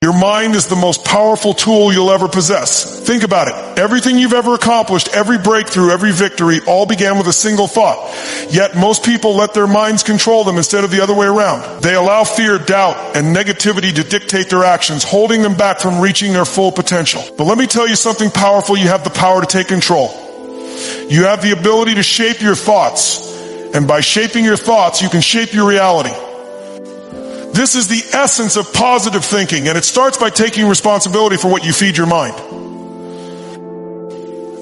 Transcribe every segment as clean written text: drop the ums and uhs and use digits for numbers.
Your mind is the most powerful tool you'll ever possess. Think about it. Everything you've ever accomplished, every breakthrough, every victory, all began with a single thought. Yet most people let their minds control them instead of the other way around. They allow fear, doubt, and negativity to dictate their actions, holding them back from reaching their full potential. But let me tell you something powerful. You have the power to take control. You have the ability to shape your thoughts. And by shaping your thoughts, you can shape your reality. This is the essence of positive thinking, and it starts by taking responsibility for what you feed your mind.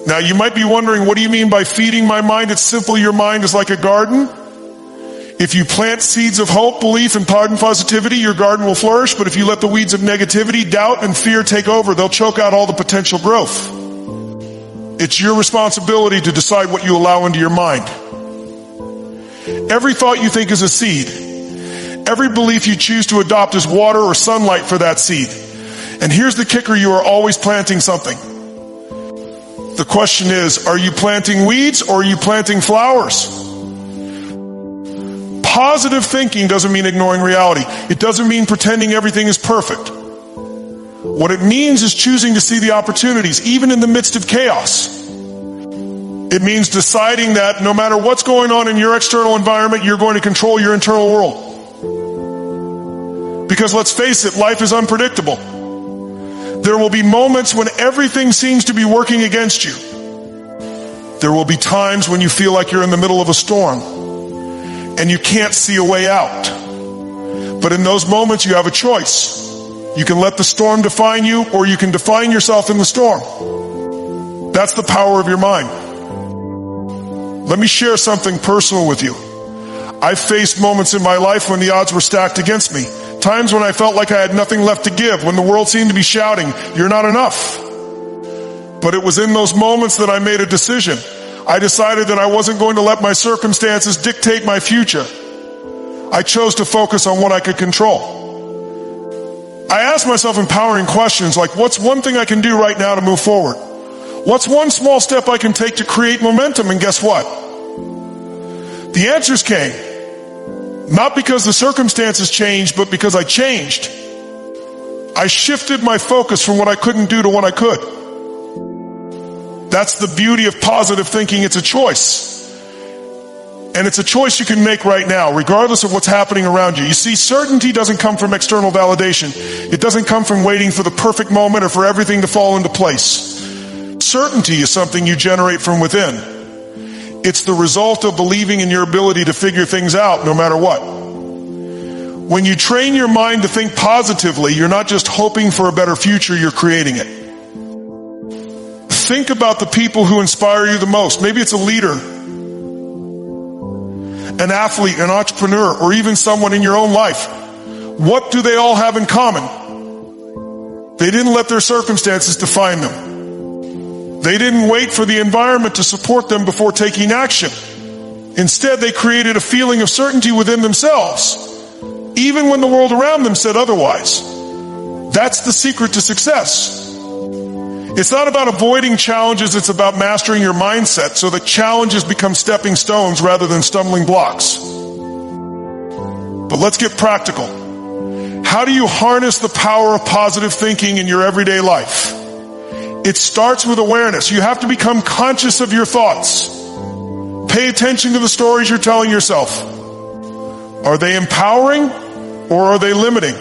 Now, you might be wondering, what do you mean by feeding my mind? It's simple. Your mind is like a garden. If you plant seeds of hope, belief, and positivity, your garden will flourish. But if you let the weeds of negativity, doubt, and fear take over, they'll choke out all the potential growth. It's your responsibility to decide what you allow into your mind. Every thought you think is a seed. Every belief you choose to adopt is water or sunlight for that seed. And here's the kicker, you are always planting something. The question is, are you planting weeds or are you planting flowers? Positive thinking doesn't mean ignoring reality. It doesn't mean pretending everything is perfect. What it means is choosing to see the opportunities, even in the midst of chaos. It means deciding that no matter what's going on in your external environment, you're going to control your internal world. Because let's face it, life is unpredictable. There will be moments when everything seems to be working against you. There will be times when you feel like you're in the middle of a storm and you can't see a way out. But in those moments, you have a choice. You can let the storm define you, or you can define yourself in the storm. That's the power of your mind. Let me share something personal with you. I've faced moments in my life when the odds were stacked against me. Times when I felt like I had nothing left to give, when the world seemed to be shouting, "You're not enough." But it was in those moments that I made a decision. I decided that I wasn't going to let my circumstances dictate my future. I chose to focus on what I could control. I asked myself empowering questions like, what's one thing I can do right now to move forward? What's one small step I can take to create momentum? And guess what? The answers came. Not because the circumstances changed, but because I changed. I shifted my focus from what I couldn't do to what I could. That's the beauty of positive thinking. It's a choice. And it's a choice you can make right now, regardless of what's happening around you. You see, certainty doesn't come from external validation. It doesn't come from waiting for the perfect moment or for everything to fall into place. Certainty is something you generate from within. It's the result of believing in your ability to figure things out no matter what. When you train your mind to think positively, you're not just hoping for a better future, you're creating it. Think about the people who inspire you the most. Maybe it's a leader, an athlete, an entrepreneur, or even someone in your own life. What do they all have in common? They didn't let their circumstances define them. They didn't wait for the environment to support them before taking action. Instead, they created a feeling of certainty within themselves, even when the world around them said otherwise. That's the secret to success. It's not about avoiding challenges, it's about mastering your mindset so that challenges become stepping stones rather than stumbling blocks. But let's get practical. How do you harness the power of positive thinking in your everyday life? It starts with awareness. You have to become conscious of your thoughts. Pay attention to the stories you're telling yourself. Are they empowering or are they limiting?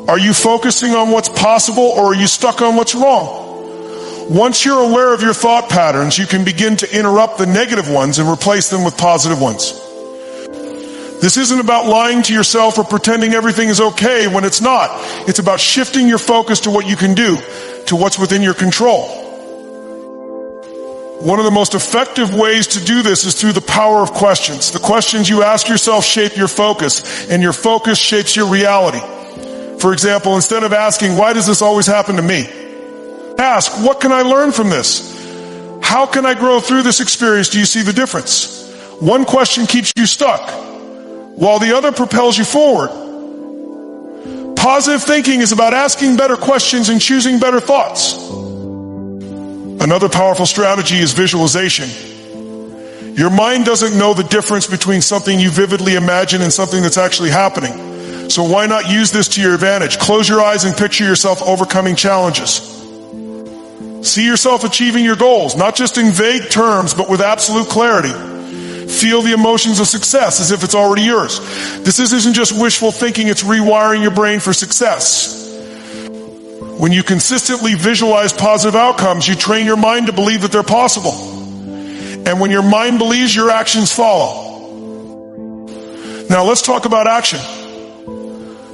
Are you focusing on what's possible or are you stuck on what's wrong? Once you're aware of your thought patterns, you can begin to interrupt the negative ones and replace them with positive ones. This isn't about lying to yourself or pretending everything is okay when it's not. It's about shifting your focus to what you can do, to what's within your control. One of the most effective ways to do this is through the power of questions. The questions you ask yourself shape your focus, and your focus shapes your reality. For example, instead of asking, why does this always happen to me? Ask, what can I learn from this? How can I grow through this experience? Do you see the difference? One question keeps you stuck, while the other propels you forward. Positive thinking is about asking better questions and choosing better thoughts. Another powerful strategy is visualization. Your mind doesn't know the difference between something you vividly imagine and something that's actually happening. So why not use this to your advantage? Close your eyes and picture yourself overcoming challenges. See yourself achieving your goals, not just in vague terms, but with absolute clarity. Feel the emotions of success as if it's already yours. This isn't just wishful thinking, it's rewiring your brain for success. When you consistently visualize positive outcomes, you train your mind to believe that they're possible. And when your mind believes, your actions follow. Now let's talk about action.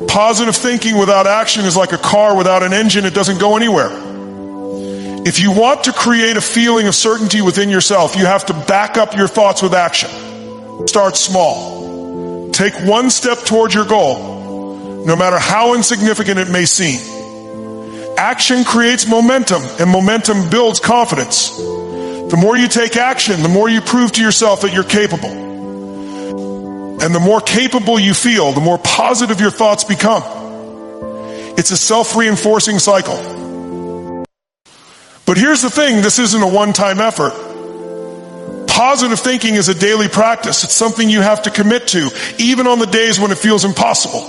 Positive thinking without action is like a car without an engine. It doesn't go anywhere. If you want to create a feeling of certainty within yourself, you have to back up your thoughts with action. Start small. Take one step towards your goal, no matter how insignificant it may seem. Action creates momentum, and momentum builds confidence. The more you take action, the more you prove to yourself that you're capable. And the more capable you feel, the more positive your thoughts become. It's a self-reinforcing cycle. But here's the thing, this isn't a one-time effort. Positive thinking is a daily practice. It's something you have to commit to, even on the days when it feels impossible.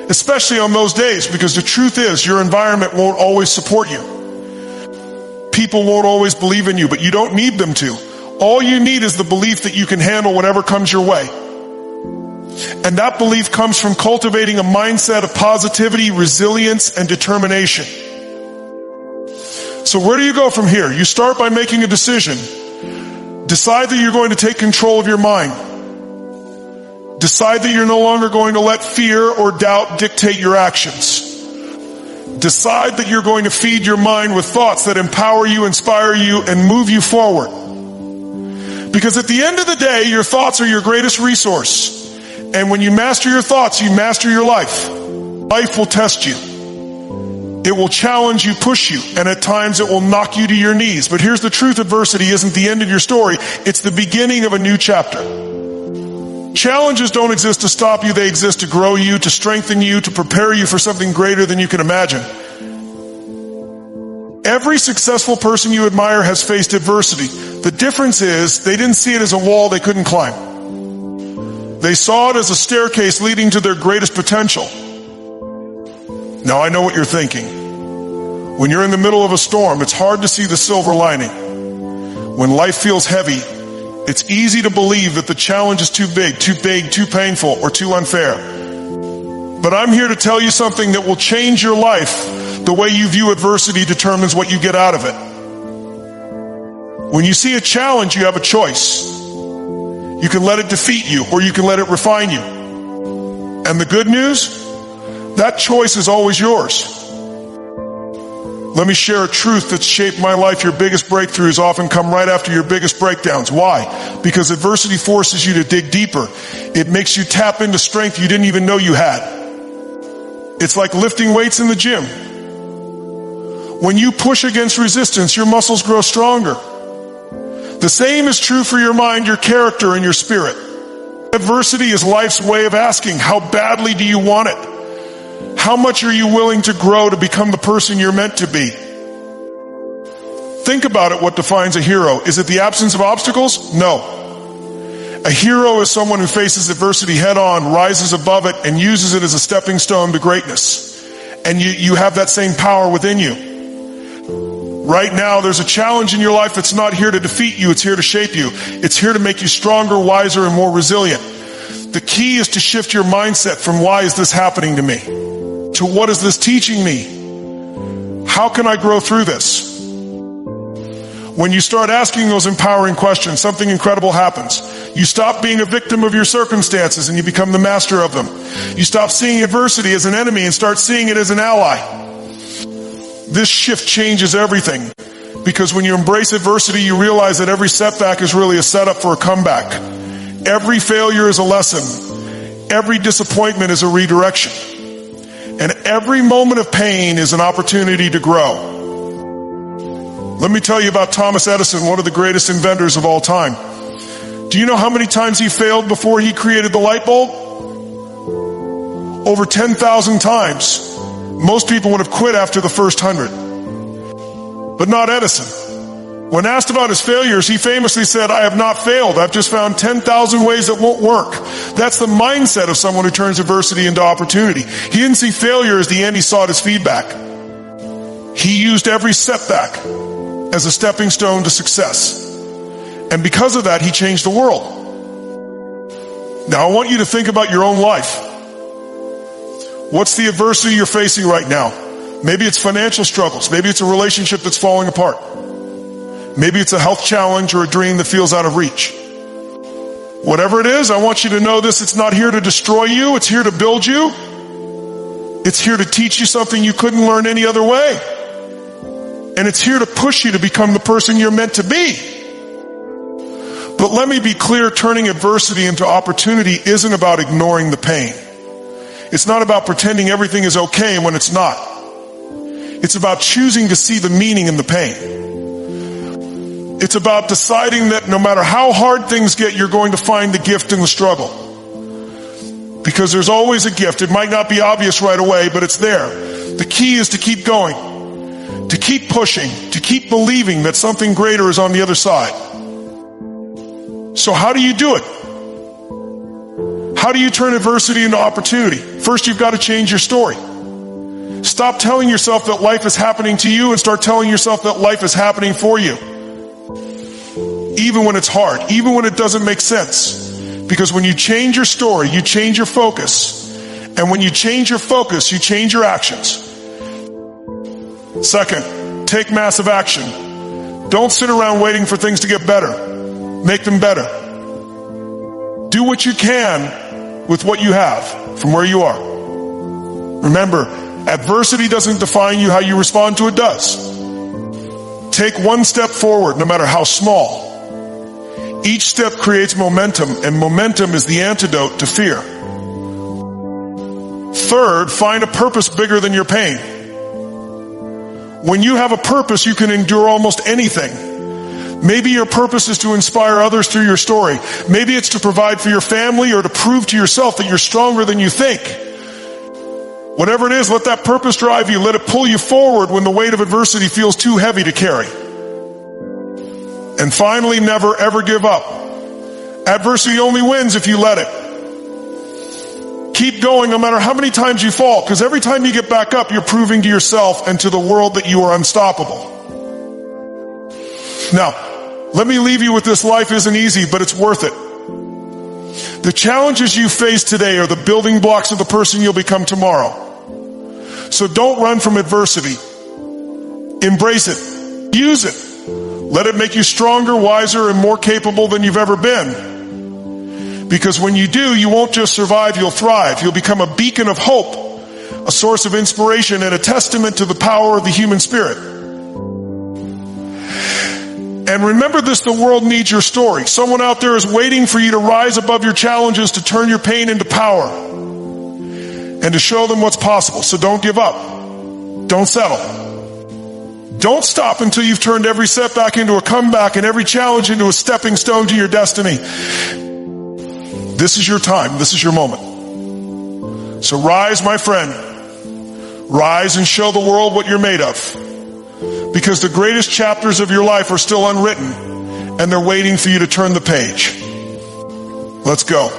Especially on those days, because the truth is, your environment won't always support you. People won't always believe in you, but you don't need them to. All you need is the belief that you can handle whatever comes your way. And that belief comes from cultivating a mindset of positivity, resilience, and determination. So where do you go from here? You start by making a decision. Decide that you're going to take control of your mind. Decide that you're no longer going to let fear or doubt dictate your actions. Decide that you're going to feed your mind with thoughts that empower you, inspire you, and move you forward. Because at the end of the day, your thoughts are your greatest resource. And when you master your thoughts, you master your life. Life will test you. It will challenge you, push you, and at times it will knock you to your knees. But here's the truth, adversity isn't the end of your story. It's the beginning of a new chapter. Challenges don't exist to stop you. They exist to grow you, to strengthen you, to prepare you for something greater than you can imagine. Every successful person you admire has faced adversity. The difference is they didn't see it as a wall they couldn't climb. They saw it as a staircase leading to their greatest potential. Now I know what you're thinking. When you're in the middle of a storm, it's hard to see the silver lining. When life feels heavy, it's easy to believe that the challenge is too big, too painful, or too unfair. But I'm here to tell you something that will change your life. The way you view adversity determines what you get out of it. When you see a challenge, you have a choice. You can let it defeat you, or you can let it refine you. And the good news? That choice is always yours. Let me share a truth that's shaped my life. Your biggest breakthroughs often come right after your biggest breakdowns. Why? Because adversity forces you to dig deeper. It makes you tap into strength you didn't even know you had. It's like lifting weights in the gym. When you push against resistance, your muscles grow stronger. The same is true for your mind, your character, and your spirit. Adversity is life's way of asking, how badly do you want it? How much are you willing to grow to become the person you're meant to be? Think about it, what defines a hero. Is it the absence of obstacles? No. A hero is someone who faces adversity head on, rises above it, and uses it as a stepping stone to greatness. And you have that same power within you. Right now, there's a challenge in your life that's not here to defeat you, it's here to shape you. It's here to make you stronger, wiser, and more resilient. The key is to shift your mindset from why is this happening to me, to what is this teaching me? How can I grow through this? When you start asking those empowering questions, something incredible happens. You stop being a victim of your circumstances and you become the master of them. You stop seeing adversity as an enemy and start seeing it as an ally. This shift changes everything, because when you embrace adversity, you realize that every setback is really a setup for a comeback. Every failure is a lesson. Every disappointment is a redirection. And every moment of pain is an opportunity to grow. Let me tell you about Thomas Edison, one of the greatest inventors of all time. Do you know how many times he failed before he created the light bulb? Over 10,000 times. Most people would have quit after the first 100. But not Edison. When asked about his failures, he famously said, "I have not failed. I've just found 10,000 ways that won't work." That's the mindset of someone who turns adversity into opportunity. He didn't see failure as the end, he saw it as feedback. He used every setback as a stepping stone to success. And because of that, he changed the world. Now I want you to think about your own life. What's the adversity you're facing right now? Maybe it's financial struggles. Maybe it's a relationship that's falling apart. Maybe it's a health challenge or a dream that feels out of reach. Whatever it is, I want you to know this. It's not here to destroy you. It's here to build you. It's here to teach you something you couldn't learn any other way. And it's here to push you to become the person you're meant to be. But let me be clear, turning adversity into opportunity isn't about ignoring the pain. It's not about pretending everything is okay when it's not. It's about choosing to see the meaning in the pain. It's about deciding that no matter how hard things get, you're going to find the gift in the struggle. Because there's always a gift. It might not be obvious right away, but it's there. The key is to keep going, to keep pushing, to keep believing that something greater is on the other side. So how do you do it? How do you turn adversity into opportunity? First, you've got to change your story. Stop telling yourself that life is happening to you and start telling yourself that life is happening for you. Even when it's hard, even when it doesn't make sense. Because when you change your story, you change your focus. And when you change your focus, you change your actions. Second, take massive action. Don't sit around waiting for things to get better. Make them better. Do what you can with what you have from where you are. Remember, adversity doesn't define you. How you respond to it does. Take one step forward, no matter how small. Each step creates momentum, and momentum is the antidote to fear. Third, find a purpose bigger than your pain. When you have a purpose, you can endure almost anything. Maybe your purpose is to inspire others through your story. Maybe it's to provide for your family or to prove to yourself that you're stronger than you think. Whatever it is, let that purpose drive you. Let it pull you forward when the weight of adversity feels too heavy to carry. And finally, never ever give up. Adversity only wins if you let it. Keep going no matter how many times you fall, because every time you get back up, you're proving to yourself and to the world that you are unstoppable. Now, let me leave you with this. Life isn't easy, but it's worth it. The challenges you face today are the building blocks of the person you'll become tomorrow. So don't run from adversity. Embrace it. Use it. Let it make you stronger, wiser, and more capable than you've ever been. Because when you do, you won't just survive, you'll thrive. You'll become a beacon of hope, a source of inspiration, and a testament to the power of the human spirit. And remember this, the world needs your story. Someone out there is waiting for you to rise above your challenges, to turn your pain into power, and to show them what's possible. So don't give up. Don't settle. Don't stop until you've turned every setback into a comeback and every challenge into a stepping stone to your destiny. This is your time. This is your moment. So rise, my friend. Rise and show the world what you're made of. Because the greatest chapters of your life are still unwritten, and they're waiting for you to turn the page. Let's go.